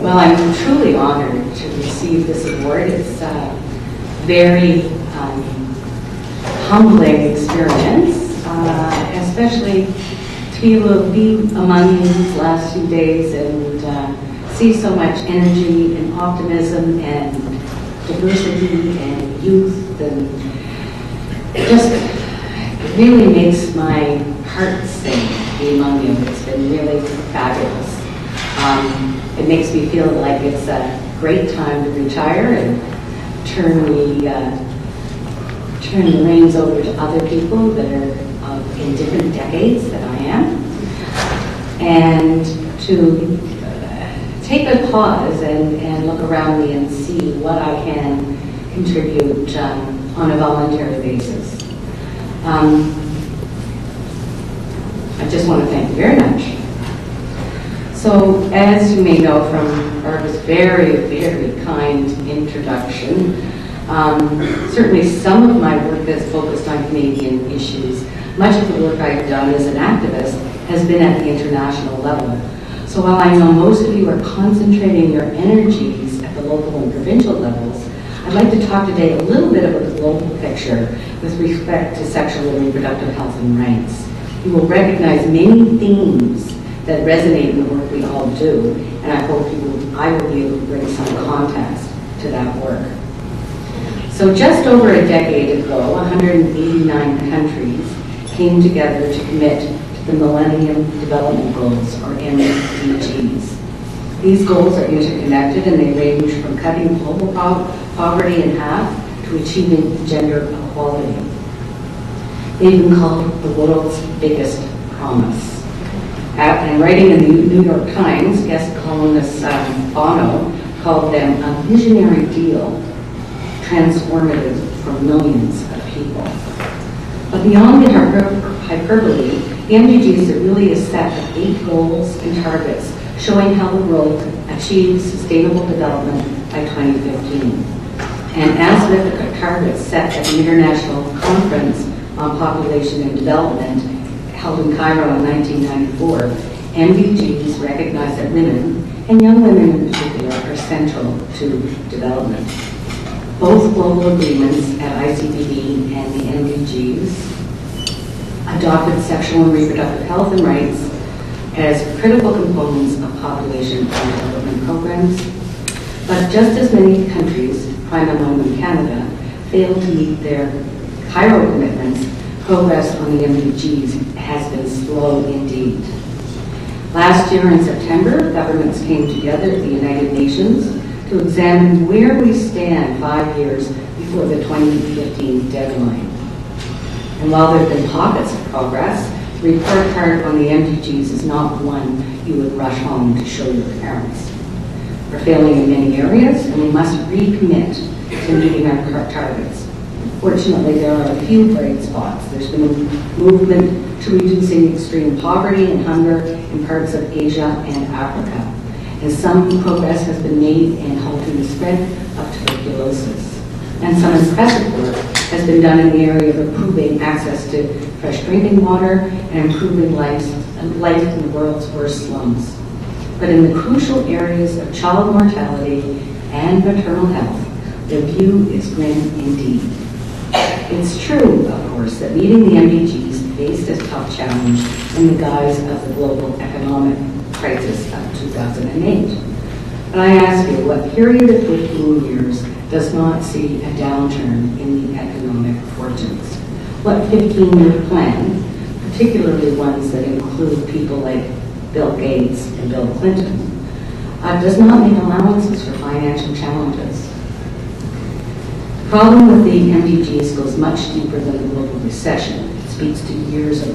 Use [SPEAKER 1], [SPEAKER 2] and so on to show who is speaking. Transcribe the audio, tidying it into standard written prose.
[SPEAKER 1] Well, I'm truly honored to receive this award. It's a very humbling experience, especially to be able to be among you these last few days and see so much energy and optimism and diversity and youth, and it really makes my heart sing to be among you. It's been really fabulous. It makes me feel like it's a great time to retire and turn the reins over to other people that are in different decades than I am, and to take a pause and look around me and see what I can contribute on a voluntary basis. I just want to thank you very much. So, as you may know from Barbara's very, very kind introduction, certainly some of my work that's focused on Canadian issues, much of the work I've done as an activist has been at the international level. So while I know most of you are concentrating your energies at the local and provincial levels, I'd like to talk today a little bit about the global picture with respect to sexual and reproductive health and rights. You will recognize many themes that resonate in the work we all do, and I hope I will be able to bring some context to that work. So just over a decade ago, 189 countries came together to commit to the Millennium Development Goals, or MDGs. These goals are interconnected and they range from cutting global poverty in half to achieving gender equality. They've been called the world's biggest promise. And writing in the New York Times, guest columnist Bono called them a visionary deal, transformative for millions of people. But beyond the hyperbole, the MDGs are really a set of 8 goals and targets showing how the world achieves sustainable development by 2015. And as with the targets set at the International Conference on Population and Development held in Cairo in 1994, MDGs recognize that women, and young women in particular, are central to development. Both global agreements at ICPD and the MDGs adopted sexual and reproductive health and rights as critical components of population and development programs. But just as many countries, prime among them Canada, failed to meet their Cairo commitments, progress on the MDGs has been slow indeed. Last year in September, governments came together at the United Nations to examine where we stand 5 years before the 2015 deadline. And while there have been pockets of progress, the report card on the MDGs is not one you would rush home to show your parents. We're failing in many areas, and we must recommit to meeting our targets. Fortunately, there are a few bright spots. There's been a movement to reducing extreme poverty and hunger in parts of Asia and Africa. And some progress has been made in halting the spread of tuberculosis. And some impressive work has been done in the area of improving access to fresh drinking water and improving life in the world's worst slums. But in the crucial areas of child mortality and maternal health, the view is grim indeed. It's true, of course, that meeting the MDGs faced a tough challenge in the guise of the global economic crisis of 2008. But I ask you, what period of 15 years does not see a downturn in the economic fortunes? What 15-year plan, particularly ones that include people like Bill Gates and Bill Clinton, does not make allowances for financial challenges? The problem with the MDGs goes much deeper than the global recession. It speaks to years of